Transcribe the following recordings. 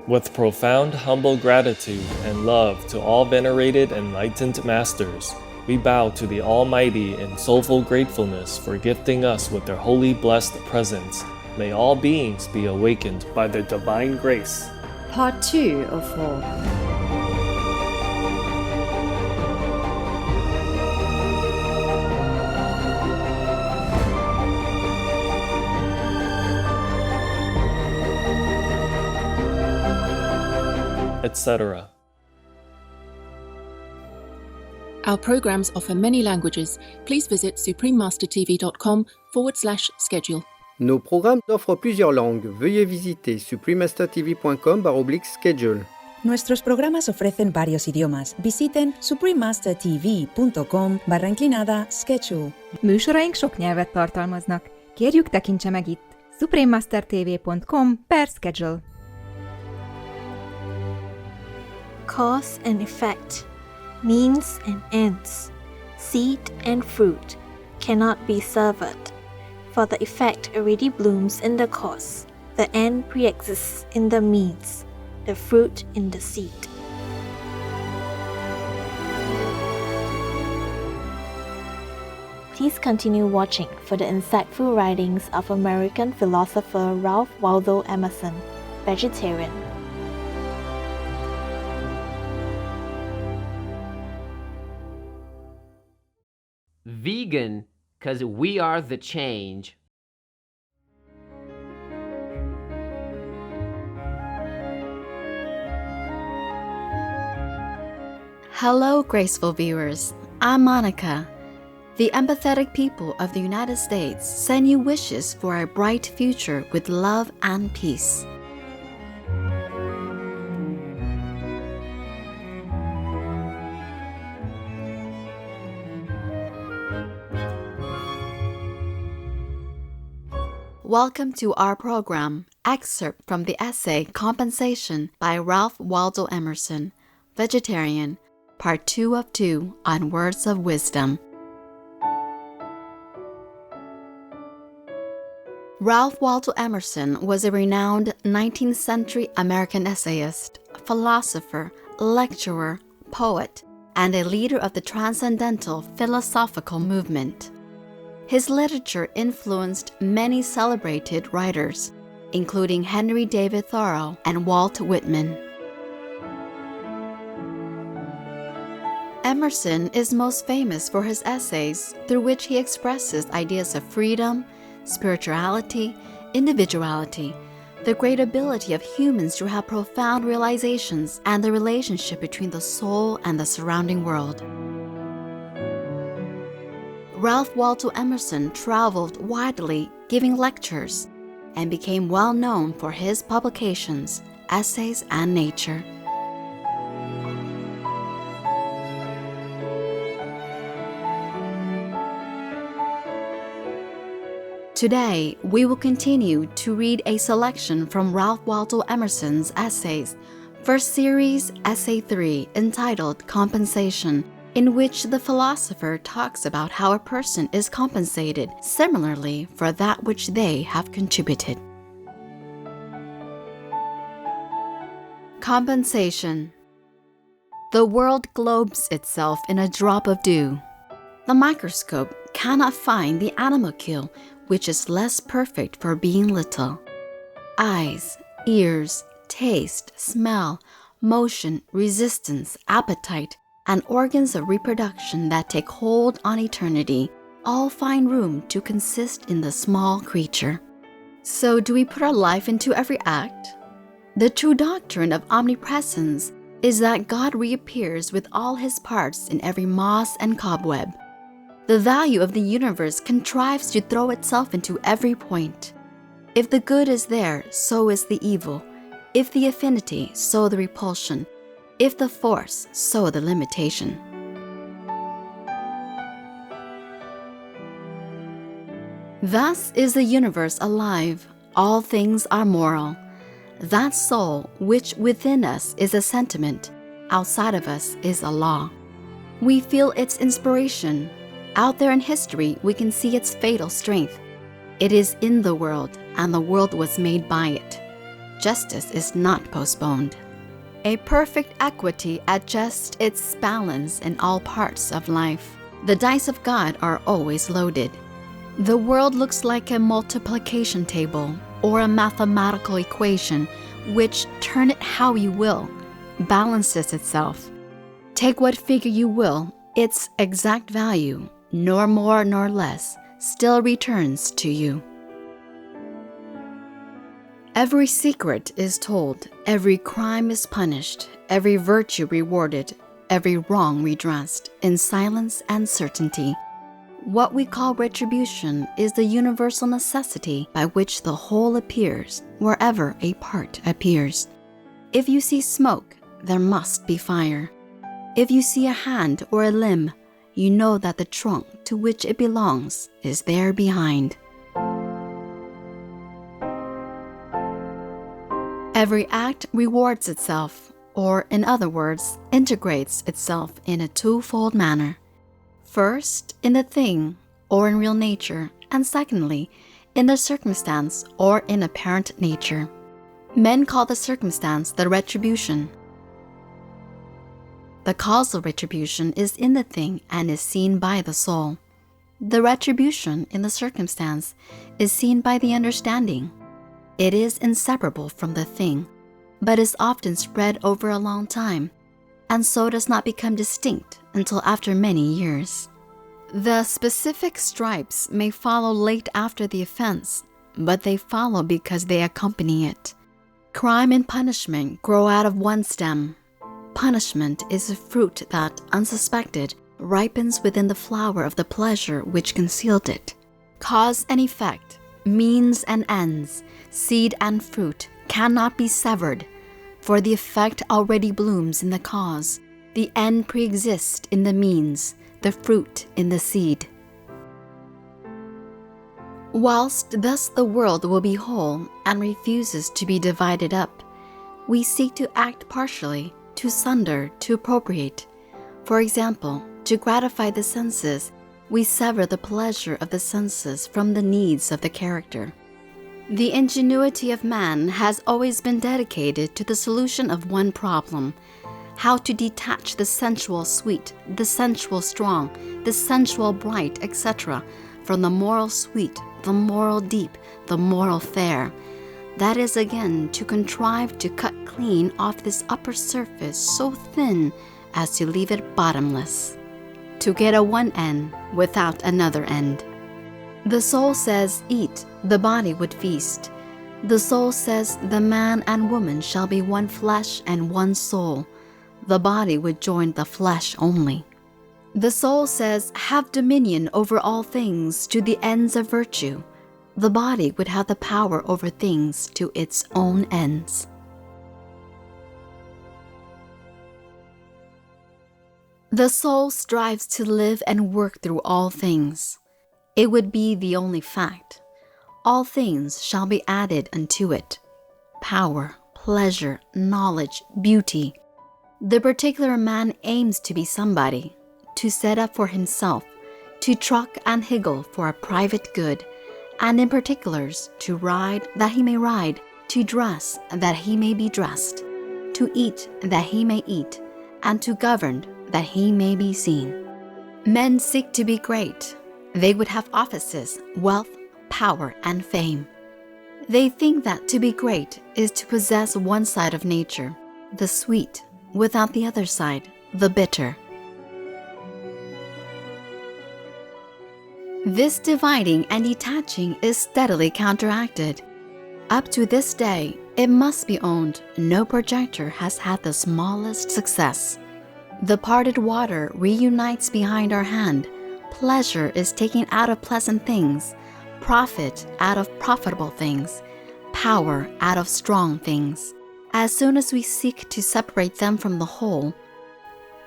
With profound humble gratitude and love to all venerated enlightened masters, we bow to the Almighty in soulful gratefulness for gifting us with their holy blessed presence. May all beings be awakened by their divine grace. Part 2 of 4. Etc. Our programs offer many languages. Please visit suprememastertv.com/schedule. Nos programmes offrent plusieurs langues. Veuillez visiter suprememastertv.com/schedule. Nuestros programas ofrecen varios idiomas. Visiten suprememastertv.com/schedule. Műsoraink sok nyelvet tartalmaznak. Kérjük, tekintse meg itt suprememastertv.com/schedule. Cause and effect, means and ends, seed and fruit cannot be severed, for the effect already blooms in the cause, the end pre-exists in the means, the fruit in the seed. Please continue watching for the insightful writings of American philosopher Ralph Waldo Emerson, vegetarian. Vegan, 'cause we are the change. Hello, graceful viewers. I'm Monica. The empathetic people of the United States send you wishes for a bright future with love and peace. Welcome to our program, excerpt from the essay Compensation by Ralph Waldo Emerson, vegetarian, part 2 of 2 on words of wisdom. Ralph Waldo Emerson was a renowned 19th century American essayist, philosopher, lecturer, poet, and a leader of the transcendental philosophical movement. His literature influenced many celebrated writers, including Henry David Thoreau and Walt Whitman. Emerson is most famous for his essays through which he expresses ideas of freedom, spirituality, individuality, the great ability of humans to have profound realizations, and the relationship between the soul and the surrounding world. Ralph Waldo Emerson traveled widely giving lectures and became well known for his publications, essays, and nature. Today, we will continue to read a selection from Ralph Waldo Emerson's essays, first series, Essay 3, entitled Compensation, in which the philosopher talks about how a person is compensated similarly for that which they have contributed. Compensation. The world globes itself in a drop of dew. The microscope cannot find the animalcule which is less perfect for being little. Eyes, ears, taste, smell, motion, resistance, appetite, and organs of reproduction that take hold on eternity all find room to consist in the small creature. So do we put our life into every act? The true doctrine of omnipresence is that God reappears with all his parts in every moss and cobweb. The value of the universe contrives to throw itself into every point. If the good is there, so is the evil. If the affinity, so the repulsion. If the force, so the limitation. Thus is the universe alive. All things are moral. That soul which within us is a sentiment, outside of us is a law. We feel its inspiration. Out there in history, we can see its fatal strength. It is in the world, and the world was made by it. justice is not postponed. A perfect equity adjusts its balance in all parts of life. The dice of God are always loaded. The world looks like a multiplication table or a mathematical equation which, turn it how you will, balances itself. Take what figure you will, its exact value, nor more nor less, still returns to you. Every secret is told, every crime is punished, every virtue rewarded, every wrong redressed, in silence and certainty. What we call retribution is the universal necessity by which the whole appears wherever a part appears. If you see smoke, there must be fire. If you see a hand or a limb, you know that the trunk to which it belongs is there behind. Every act rewards itself, or in other words, integrates itself in a twofold manner. First, in the thing, or in real nature, and secondly, in the circumstance, or in apparent nature. Men call the circumstance the retribution. The causal retribution is in the thing and is seen by the soul. The retribution in the circumstance is seen by the understanding. It is inseparable from the thing, but is often spread over a long time, and so does not become distinct until after many years. The specific stripes may follow late after the offense, but they follow because they accompany it. Crime and punishment grow out of one stem. Punishment is a fruit that, unsuspected, ripens within the flower of the pleasure which concealed it. Cause and effect, means and ends, seed and fruit cannot be severed, for the effect already blooms in the cause, the end pre-exists in the means, the fruit in the seed. Whilst thus the world will be whole and refuses to be divided up, we seek to act partially, to sunder, to appropriate. For example, to gratify the senses, we sever the pleasure of the senses from the needs of the character. The ingenuity of man has always been dedicated to the solution of one problem: how to detach the sensual sweet, the sensual strong, the sensual bright, etc., from the moral sweet, the moral deep, the moral fair. That is again to contrive to cut clean off this upper surface so thin as to leave it bottomless, to get a one end without another end. The soul says, eat, the body would feast. The soul says, the man and woman shall be one flesh and one soul. The body would join the flesh only. The soul says, have dominion over all things to the ends of virtue. The body would have the power over things to its own ends. The soul strives to live and work through all things. It would be the only fact. All things shall be added unto it: power, pleasure, knowledge, beauty. The particular man aims to be somebody, to set up for himself, to truck and higgle for a private good, and in particulars, to ride that he may ride, to dress that he may be dressed, to eat that he may eat, and to govern that he may be seen. Men seek to be great. They would have offices, wealth, power, and fame. They think that to be great is to possess one side of nature, the sweet, without the other side, the bitter. This dividing and detaching is steadily counteracted. Up to this day, it must be owned, no projector has had the smallest success. The parted water reunites behind our hand. Pleasure is taken out of pleasant things, profit out of profitable things, power out of strong things. As soon as we seek to separate them from the whole,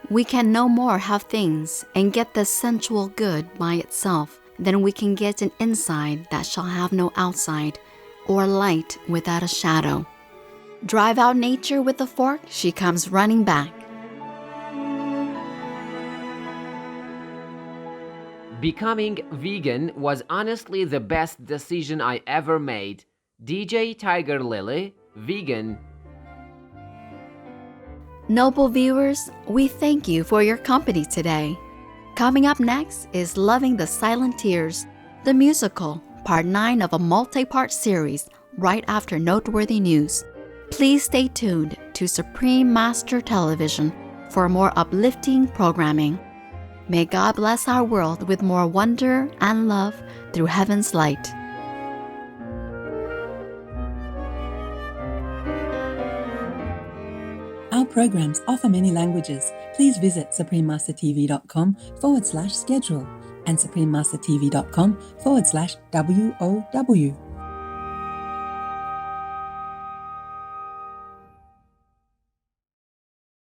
we can no more have things and get the sensual good by itself than we can get an inside that shall have no outside, or light without a shadow. Drive out nature with a fork, she comes running back. Becoming vegan was honestly the best decision I ever made. DJ Tiger Lily, vegan. Noble viewers, we thank you for your company today. Coming up next is Loving the Silent Tears, the musical, part 9 of a multi-part series, right after noteworthy news. Please stay tuned to Supreme Master Television for more uplifting programming. May God bless our world with more wonder and love through heaven's light. Our programs offer many languages. Please visit suprememastertv.com/schedule and suprememastertv.com/WOW.